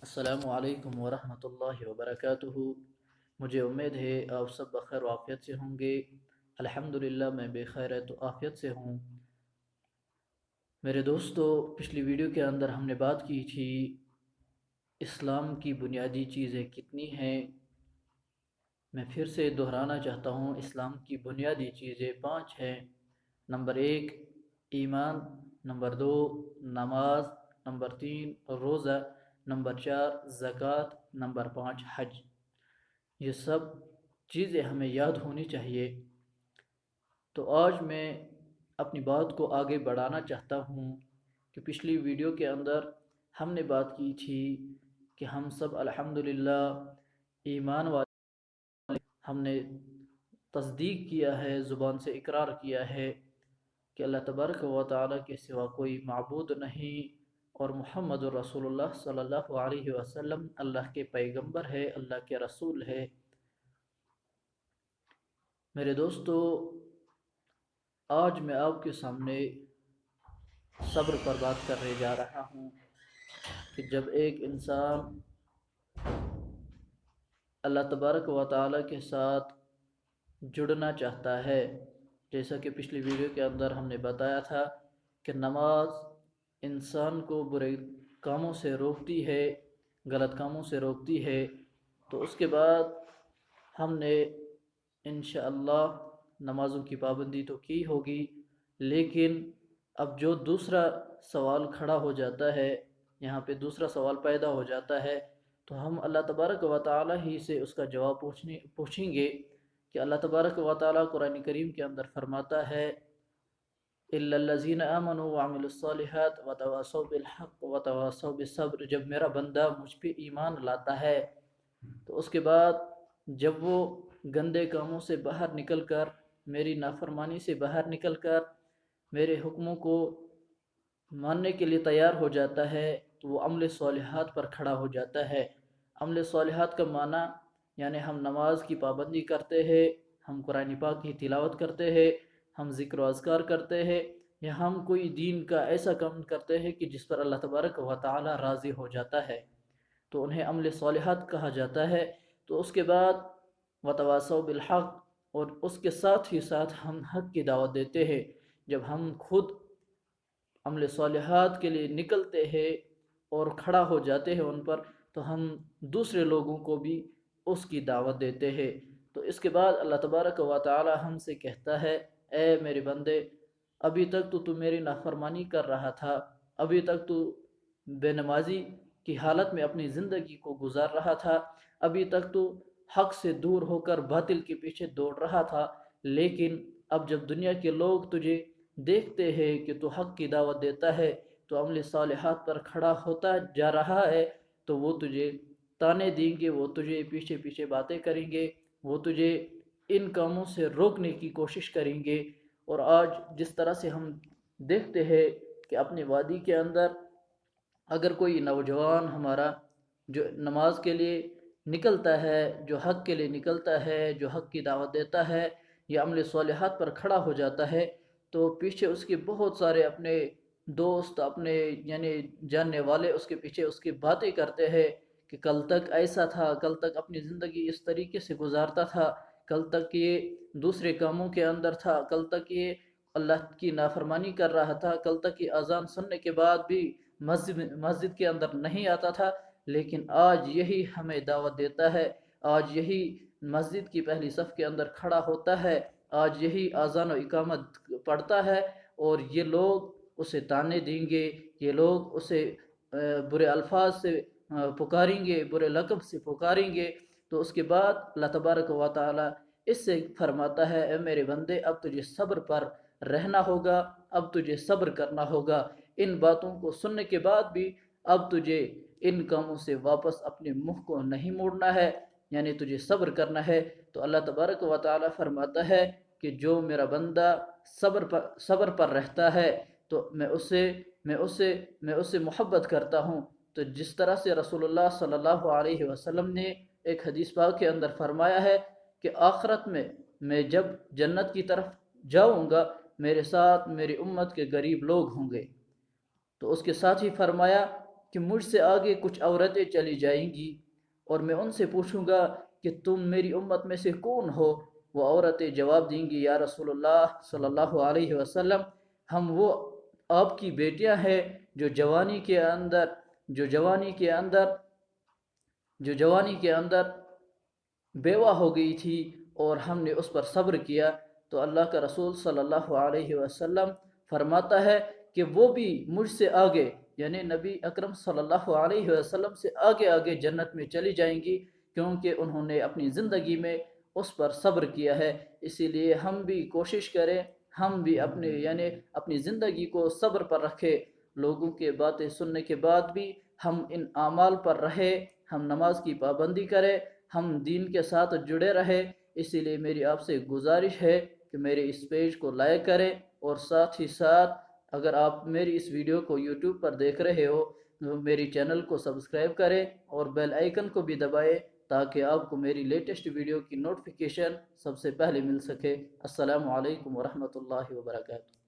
السلام علیکم ورحمۃ اللہ وبرکاتہ۔ مجھے امید ہے آپ سب بخیر و عافیت سے ہوں گے۔ الحمدللہ میں بے خیر و عافیت سے ہوں۔ میرے دوستو، پچھلی ویڈیو کے اندر ہم نے بات کی تھی اسلام کی بنیادی چیزیں کتنی ہیں۔ میں پھر سے دہرانا چاہتا ہوں، اسلام کی بنیادی چیزیں 5 ہیں۔ نمبر 1 ایمان، نمبر 2 نماز، نمبر 3 روزہ، نمبر 4 زکوٰۃ، نمبر 5 حج۔ یہ سب چیزیں ہمیں یاد ہونی چاہیے۔ تو آج میں اپنی بات کو آگے بڑھانا چاہتا ہوں کہ پچھلی ویڈیو کے اندر ہم نے بات کی تھی کہ ہم سب الحمدللہ ایمان والے، ہم نے تصدیق کیا ہے، زبان سے اقرار کیا ہے کہ اللہ تبارک و تعالیٰ کے سوا کوئی معبود نہیں، اور محمد الرسول اللہ صلی اللہ علیہ وسلم اللہ کے پیغمبر ہے، اللہ کے رسول ہے۔ میرے دوستو، آج میں آپ کے سامنے صبر پر بات کرنے جا رہا ہوں کہ جب ایک انسان اللہ تبارک و تعالیٰ کے ساتھ جڑنا چاہتا ہے، جیسا کہ پچھلی ویڈیو کے اندر ہم نے بتایا تھا کہ نماز انسان کو برے کاموں سے روکتی ہے، غلط کاموں سے روکتی ہے، تو اس کے بعد ہم نے انشاءاللہ نمازوں کی پابندی تو کی ہوگی، لیکن اب جو دوسرا سوال کھڑا ہو جاتا ہے، یہاں پہ دوسرا سوال پیدا ہو جاتا ہے، تو ہم اللہ تبارک و تعالیٰ ہی سے اس کا جواب پوچھیں گے کہ اللہ تبارک و تعالیٰ قرآن کریم کے اندر فرماتا ہے إِلَّا الَّذِينَ آمَنُوا وَعَمِلُوا الصَّالِحَاتِ وَتَوَاصَوْا بِالْحَقِّ وَتَوَاصَوْا بِالصَّبْرِ۔ جب میرا بندہ مجھ پہ ایمان لاتا ہے تو اس کے بعد جب وہ گندے کاموں سے باہر نکل کر، میری نافرمانی سے باہر نکل کر میرے حکموں کو ماننے کے لیے تیار ہو جاتا ہے، تو وہ عمل صالحات پر کھڑا ہو جاتا ہے۔ عمل صالحات کا معنی یعنی ہم نماز کی پابندی کرتے ہیں، ہم قرآن پاک کی تلاوت کرتے ہیں، ہم ذکر و اذکار کرتے ہیں، یا ہم کوئی دین کا ایسا کام کرتے ہیں کہ جس پر اللہ تبارک و تعالی راضی ہو جاتا ہے، تو انہیں عمل صالحات کہا جاتا ہے۔ تو اس کے بعد وتواصوا بالحق، اور اس کے ساتھ ہی ساتھ ہم حق کی دعوت دیتے ہیں۔ جب ہم خود عمل صالحات کے لیے نکلتے ہیں اور کھڑا ہو جاتے ہیں ان پر، تو ہم دوسرے لوگوں کو بھی اس کی دعوت دیتے ہیں۔ تو اس کے بعد اللہ تبارک و تعالی ہم سے کہتا ہے، اے میرے بندے، ابھی تک تو میری نافرمانی کر رہا تھا، ابھی تک تو بے نمازی کی حالت میں اپنی زندگی کو گزار رہا تھا، ابھی تک تو حق سے دور ہو کر باطل کے پیچھے دوڑ رہا تھا، لیکن اب جب دنیا کے لوگ تجھے دیکھتے ہیں کہ تو حق کی دعوت دیتا ہے، تو عمل صالحات پر کھڑا ہوتا جا رہا ہے، تو وہ تجھے تانے دیں گے، وہ تجھے پیچھے پیچھے باتیں کریں گے، وہ تجھے ان کاموں سے روکنے کی کوشش کریں گے۔ اور آج جس طرح سے ہم دیکھتے ہیں کہ اپنی وادی کے اندر اگر کوئی نوجوان ہمارا جو نماز کے لیے نکلتا ہے، جو حق کے لیے نکلتا ہے، جو حق کی دعوت دیتا ہے، یا عمل صالحات پر کھڑا ہو جاتا ہے، تو پیچھے اس کے بہت سارے اپنے دوست، اپنے یعنی جاننے والے اس کے پیچھے اس کی باتیں کرتے ہیں کہ کل تک ایسا تھا، کل تک اپنی زندگی اس طریقے سے گزارتا تھا، کل تک یہ دوسرے کاموں کے اندر تھا، کل تک یہ اللہ کی نافرمانی کر رہا تھا، کل تک یہ اذان سننے کے بعد بھی مسجد کے اندر نہیں آتا تھا، لیکن آج یہی ہمیں دعوت دیتا ہے، آج یہی مسجد کی پہلی صف کے اندر کھڑا ہوتا ہے، آج یہی اذان و اقامت پڑھتا ہے، اور یہ لوگ اسے تانے دیں گے، یہ لوگ اسے برے الفاظ سے پکاریں گے، برے لقب سے پکاریں گے۔ تو اس کے بعد اللہ تبارک و تعالی اس سے فرماتا ہے، اے میرے بندے، اب تجھے صبر پر رہنا ہوگا، اب تجھے صبر کرنا ہوگا۔ ان باتوں کو سننے کے بعد بھی اب تجھے ان کاموں سے واپس اپنے منہ کو نہیں موڑنا ہے، یعنی تجھے صبر کرنا ہے۔ تو اللہ تبارک و تعالی فرماتا ہے کہ جو میرا بندہ صبر پر رہتا ہے تو میں اسے محبت کرتا ہوں۔ تو جس طرح سے رسول اللہ صلی اللہ علیہ وسلم نے ایک حدیث پاک کے اندر فرمایا ہے کہ آخرت میں جب جنت کی طرف جاؤں گا، میرے ساتھ میری امت کے غریب لوگ ہوں گے، تو اس کے ساتھ ہی فرمایا کہ مجھ سے آگے کچھ عورتیں چلی جائیں گی اور میں ان سے پوچھوں گا کہ تم میری امت میں سے کون ہو؟ وہ عورتیں جواب دیں گی یا رسول اللہ صلی اللہ علیہ وسلم، ہم وہ آپ کی بیٹیاں ہیں جو جوانی کے اندر جو جوانی کے اندر جو جوانی کے اندر بیوہ ہو گئی تھی اور ہم نے اس پر صبر کیا۔ تو اللہ کا رسول صلی اللہ علیہ وسلم فرماتا ہے کہ وہ بھی مجھ سے آگے، یعنی نبی اکرم صلی اللہ علیہ وسلم سے آگے آگے جنت میں چلی جائیں گی، کیونکہ انہوں نے اپنی زندگی میں اس پر صبر کیا ہے۔ اسی لیے ہم بھی کوشش کریں، ہم بھی اپنی زندگی کو صبر پر رکھیں، لوگوں کے باتیں سننے کے بعد بھی ہم ان اعمال پر رہے، ہم نماز کی پابندی کریں، ہم دین کے ساتھ جڑے رہے۔ اسی لیے میری آپ سے گزارش ہے کہ میرے اس پیج کو لائک کریں، اور ساتھ ہی ساتھ اگر آپ میری اس ویڈیو کو یوٹیوب پر دیکھ رہے ہو تو میری چینل کو سبسکرائب کریں اور بیل آئیکن کو بھی دبائیں تاکہ آپ کو میری لیٹسٹ ویڈیو کی نوٹیفیکیشن سب سے پہلے مل سکے۔ السلام علیکم ورحمۃ اللہ وبرکاتہ۔